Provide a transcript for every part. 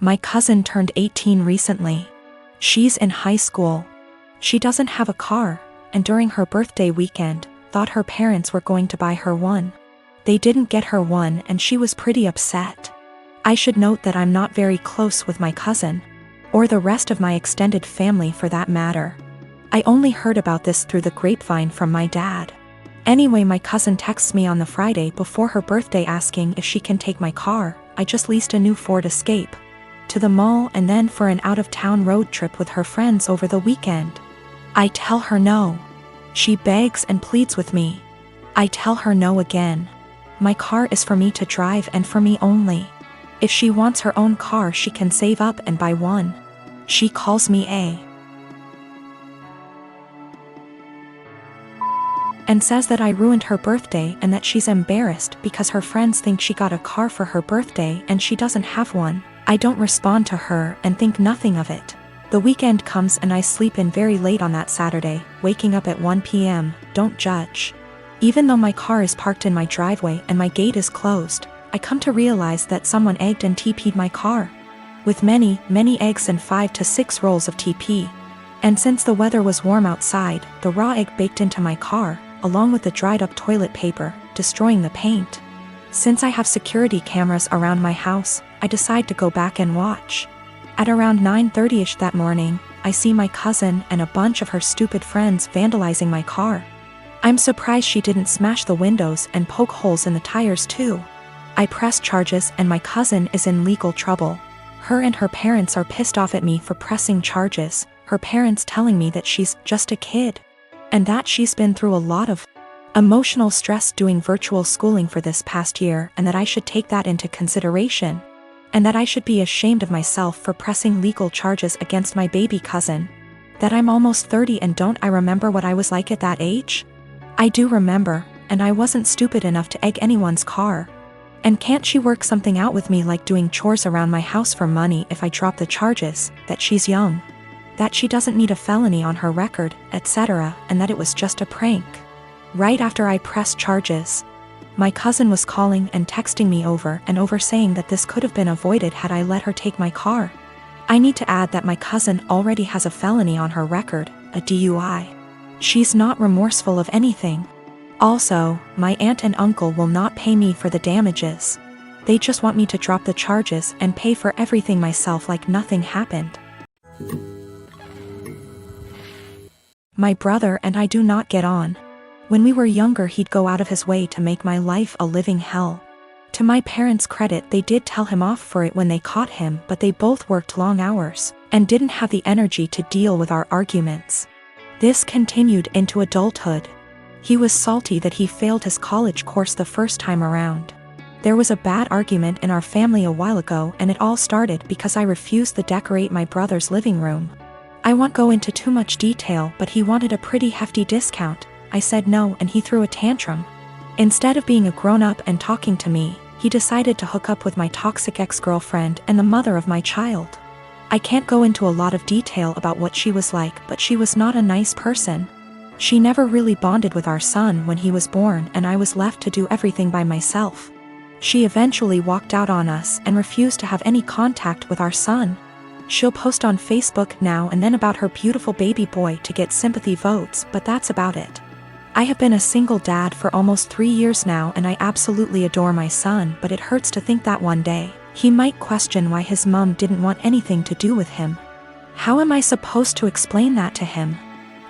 My cousin turned 18 recently. She's in high school. She doesn't have a car, and during her birthday weekend, thought her parents were going to buy her one. They didn't get her one and she was pretty upset. I should note that I'm not very close with my cousin, or the rest of my extended family for that matter. I only heard about this through the grapevine from my dad. Anyway, my cousin texts me on the Friday before her birthday asking if she can take my car. I just leased a new Ford Escape, to the mall and then for an out-of-town road trip with her friends over the weekend. I tell her no. She begs and pleads with me. I tell her no again. My car is for me to drive and for me only. If she wants her own car, she can save up and buy one. She calls me and says that I ruined her birthday and that she's embarrassed because her friends think she got a car for her birthday and she doesn't have one. I don't respond to her and think nothing of it. The weekend comes and I sleep in very late on that Saturday, waking up at 1 p.m. Don't judge. Even though my car is parked in my driveway and my gate is closed, I come to realize that someone egged and TP'd my car. With many eggs and 5 to 6 rolls of TP. And since the weather was warm outside, the raw egg baked into my car, along with the dried up toilet paper, destroying the paint. Since I have security cameras around my house, I decide to go back and watch. At around 9:30ish that morning, I see my cousin and a bunch of her stupid friends vandalizing my car. I'm surprised she didn't smash the windows and poke holes in the tires too. I press charges and my cousin is in legal trouble. Her and her parents are pissed off at me for pressing charges, her parents telling me that she's just a kid, and that she's been through a lot of emotional stress doing virtual schooling for this past year and that I should take that into consideration, and that I should be ashamed of myself for pressing legal charges against my baby cousin. That I'm almost 30 and don't I remember what I was like at that age? I do remember, and I wasn't stupid enough to egg anyone's car. And can't she work something out with me, like doing chores around my house for money if I drop the charges, that she's young, that she doesn't need a felony on her record, etc., and that it was just a prank. Right after I pressed charges, my cousin was calling and texting me over and over saying that this could have been avoided had I let her take my car. I need to add that my cousin already has a felony on her record, a DUI. She's not remorseful of anything. Also, my aunt and uncle will not pay me for the damages. They just want me to drop the charges and pay for everything myself like nothing happened. My brother and I do not get on. When we were younger, he'd go out of his way to make my life a living hell. To my parents' credit, they did tell him off for it when they caught him, but they both worked long hours and didn't have the energy to deal with our arguments. This continued into adulthood. He was salty that he failed his college course the first time around. There was a bad argument in our family a while ago, and it all started because I refused to decorate my brother's living room. I won't go into too much detail, but he wanted a pretty hefty discount. I said no and he threw a tantrum. Instead of being a grown-up and talking to me, he decided to hook up with my toxic ex-girlfriend and the mother of my child. I can't go into a lot of detail about what she was like, but she was not a nice person. She never really bonded with our son when he was born, and I was left to do everything by myself. She eventually walked out on us and refused to have any contact with our son. She'll post on Facebook now and then about her beautiful baby boy to get sympathy votes, but that's about it. I have been a single dad for almost 3 years now, and I absolutely adore my son, but it hurts to think that one day he might question why his mom didn't want anything to do with him. How am I supposed to explain that to him?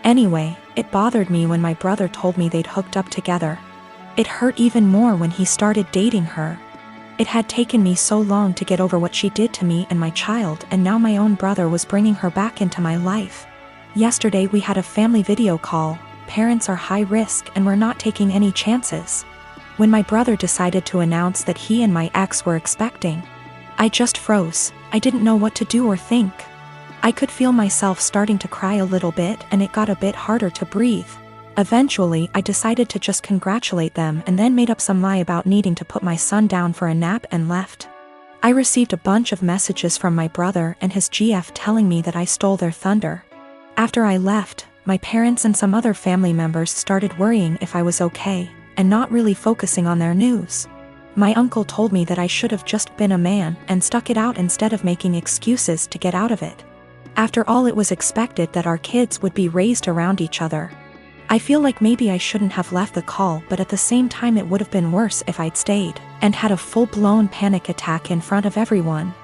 Anyway, it bothered me when my brother told me they'd hooked up together. It hurt even more when he started dating her. It had taken me so long to get over what she did to me and my child, and now my own brother was bringing her back into my life. Yesterday we had a family video call. Parents are high risk and we're not taking any chances. When my brother decided to announce that he and my ex were expecting, I just froze. I didn't know what to do or think. I could feel myself starting to cry a little bit, and it got a bit harder to breathe. Eventually, I decided to just congratulate them and then made up some lie about needing to put my son down for a nap and left. I received a bunch of messages from my brother and his GF telling me that I stole their thunder. After I left, my parents and some other family members started worrying if I was okay, and not really focusing on their news. My uncle told me that I should have just been a man and stuck it out instead of making excuses to get out of it. After all, it was expected that our kids would be raised around each other. I feel like maybe I shouldn't have left the call, but at the same time it would have been worse if I'd stayed and had a full-blown panic attack in front of everyone.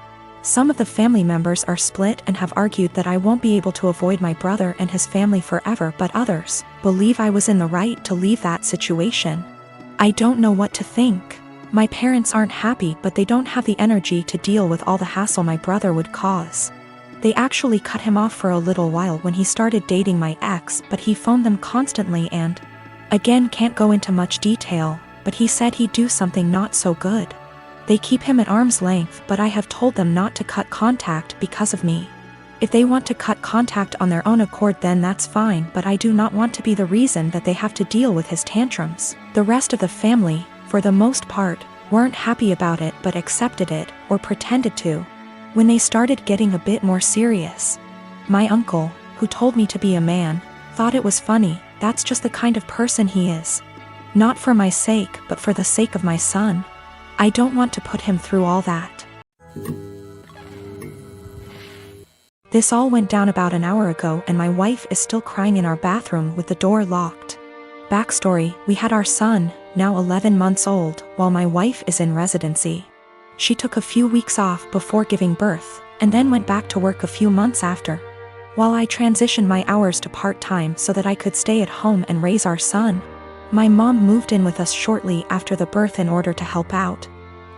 Some of the family members are split and have argued that I won't be able to avoid my brother and his family forever, but others believe I was in the right to leave that situation. I don't know what to think. My parents aren't happy, but they don't have the energy to deal with all the hassle my brother would cause. They actually cut him off for a little while when he started dating my ex, but he phoned them constantly and, again, can't go into much detail, but he said he'd do something not so good. They keep him at arm's length, but I have told them not to cut contact because of me. If they want to cut contact on their own accord, then that's fine, but I do not want to be the reason that they have to deal with his tantrums. The rest of the family, for the most part, weren't happy about it but accepted it, or pretended to. When they started getting a bit more serious, my uncle, who told me to be a man, thought it was funny. That's just the kind of person he is. Not for my sake, but for the sake of my son. I don't want to put him through all that. This all went down about an hour ago, and my wife is still crying in our bathroom with the door locked. Backstory: we had our son, now 11 months old, while my wife is in residency. She took a few weeks off before giving birth, and then went back to work a few months after. While I transitioned my hours to part-time so that I could stay at home and raise our son, my mom moved in with us shortly after the birth in order to help out,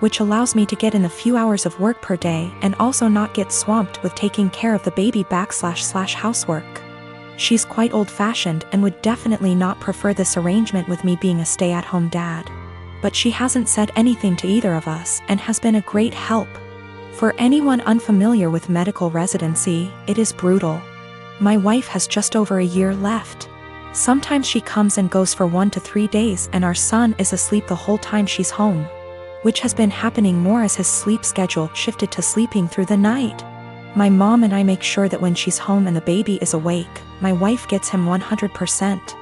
which allows me to get in a few hours of work per day and also not get swamped with taking care of the baby / housework. She's quite old-fashioned and would definitely not prefer this arrangement with me being a stay-at-home dad. But she hasn't said anything to either of us and has been a great help. For anyone unfamiliar with medical residency, it is brutal. My wife has just over a year left. Sometimes she comes and goes for 1 to 3 days, and our son is asleep the whole time she's home, which has been happening more as his sleep schedule shifted to sleeping through the night. My mom and I make sure that when she's home and the baby is awake, my wife gets him 100%.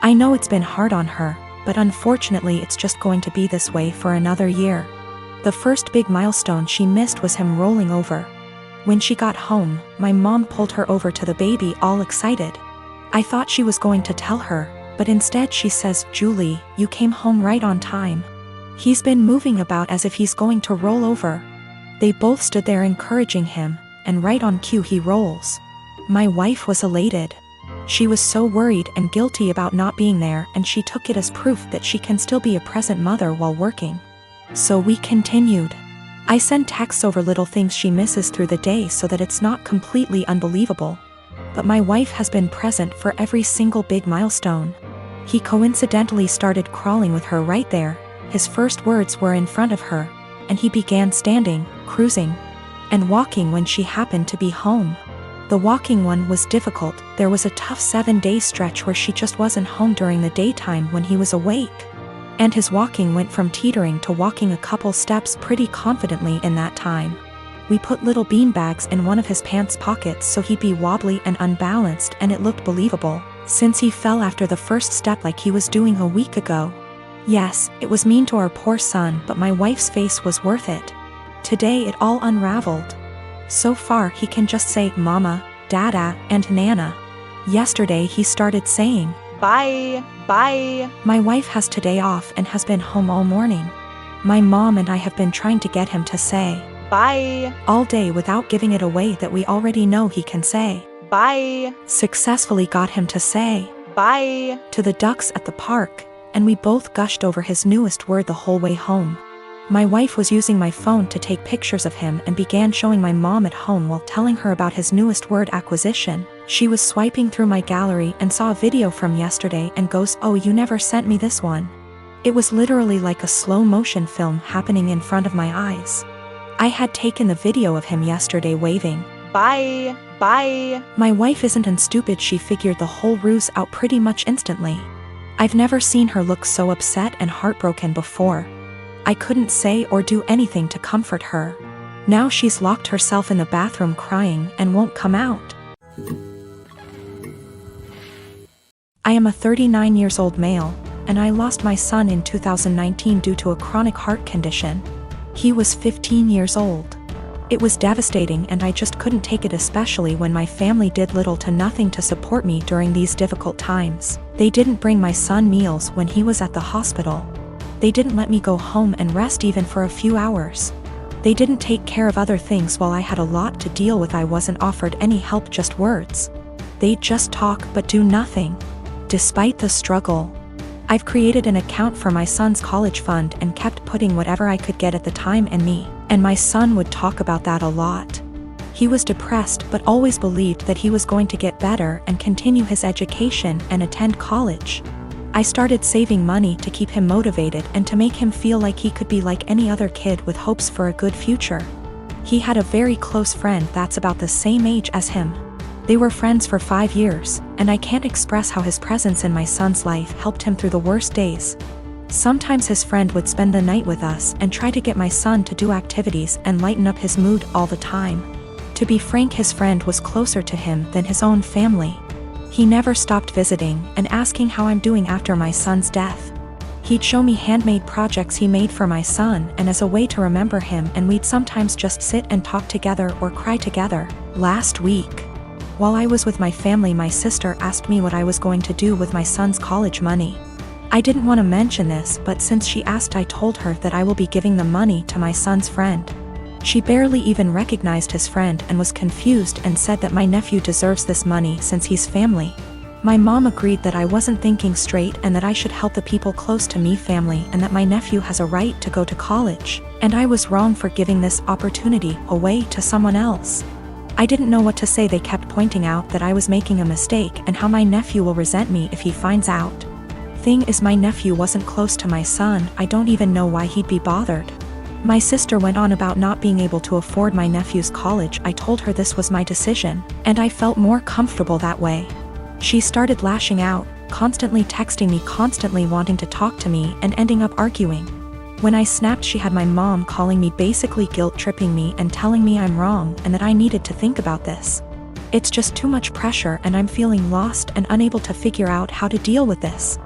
I know it's been hard on her, but unfortunately it's just going to be this way for another year. The first big milestone she missed was him rolling over. When she got home, my mom pulled her over to the baby all excited. I thought she was going to tell her, but instead she says, "Julie, you came home right on time. He's been moving about as if he's going to roll over." They both stood there encouraging him, and right on cue he rolls. My wife was elated. She was so worried and guilty about not being there, and she took it as proof that she can still be a present mother while working. So we continued. I send texts over little things she misses through the day so that it's not completely unbelievable. But my wife has been present for every single big milestone. He coincidentally started crawling with her right there. His first words were in front of her, and he began standing, cruising, and walking when she happened to be home. The walking one was difficult. There was a tough 7-day stretch where she just wasn't home during the daytime when he was awake. And his walking went from teetering to walking a couple steps pretty confidently in that time. We put little beanbags in one of his pants pockets so he'd be wobbly and unbalanced, and it looked believable, since he fell after the first step like he was doing a week ago. Yes, it was mean to our poor son, but my wife's face was worth it. Today it all unraveled. So far he can just say mama, dada, and nana. Yesterday he started saying, "Bye, bye." My wife has today off and has been home all morning. My mom and I have been trying to get him to say, "Bye," all day without giving it away that we already know he can say, "Bye." Successfully got him to say, "Bye," to the ducks at the park, and we both gushed over his newest word the whole way home. My wife was using my phone to take pictures of him and began showing my mom at home while telling her about his newest word acquisition. She was swiping through my gallery and saw a video from yesterday and goes, "Oh, you never sent me this one." It was literally like a slow motion film happening in front of my eyes. I had taken the video of him yesterday waving, "Bye, bye." My wife isn't stupid, she figured the whole ruse out pretty much instantly. I've never seen her look so upset and heartbroken before. I couldn't say or do anything to comfort her. Now she's locked herself in the bathroom crying and won't come out. I am a 39 years old male, and I lost my son in 2019 due to a chronic heart condition. He was 15 years old. It was devastating and I just couldn't take it, especially when my family did little to nothing to support me during these difficult times. They didn't bring my son meals when he was at the hospital. They didn't let me go home and rest even for a few hours. They didn't take care of other things while I had a lot to deal with. I wasn't offered any help, just words. They'd just talk but do nothing. Despite the struggle, I've created an account for my son's college fund and kept putting whatever I could get at the time, and my son would talk about that a lot. He was depressed but always believed that he was going to get better and continue his education and attend college. I started saving money to keep him motivated and to make him feel like he could be like any other kid with hopes for a good future. He had a very close friend that's about the same age as him. They were friends for 5 years, and I can't express how his presence in my son's life helped him through the worst days. Sometimes his friend would spend the night with us and try to get my son to do activities and lighten up his mood all the time. To be frank, his friend was closer to him than his own family. He never stopped visiting and asking how I'm doing after my son's death. He'd show me handmade projects he made for my son and as a way to remember him, and we'd sometimes just sit and talk together or cry together. Last week, while I was with my family, my sister asked me what I was going to do with my son's college money. I didn't want to mention this, but since she asked, I told her that I will be giving the money to my son's friend. She barely even recognized his friend and was confused and said that my nephew deserves this money since he's family. My mom agreed that I wasn't thinking straight and that I should help the people close to me, family, and that my nephew has a right to go to college, and I was wrong for giving this opportunity away to someone else. I didn't know what to say. They kept pointing out that I was making a mistake and how my nephew will resent me if he finds out. Thing is, my nephew wasn't close to my son. I don't even know why he'd be bothered. My sister went on about not being able to afford my nephew's college. I told her this was my decision, and I felt more comfortable that way. She started lashing out, constantly texting me, constantly wanting to talk to me, and ending up arguing. When I snapped, she had my mom calling me, basically guilt-tripping me and telling me I'm wrong and that I needed to think about this. It's just too much pressure and I'm feeling lost and unable to figure out how to deal with this.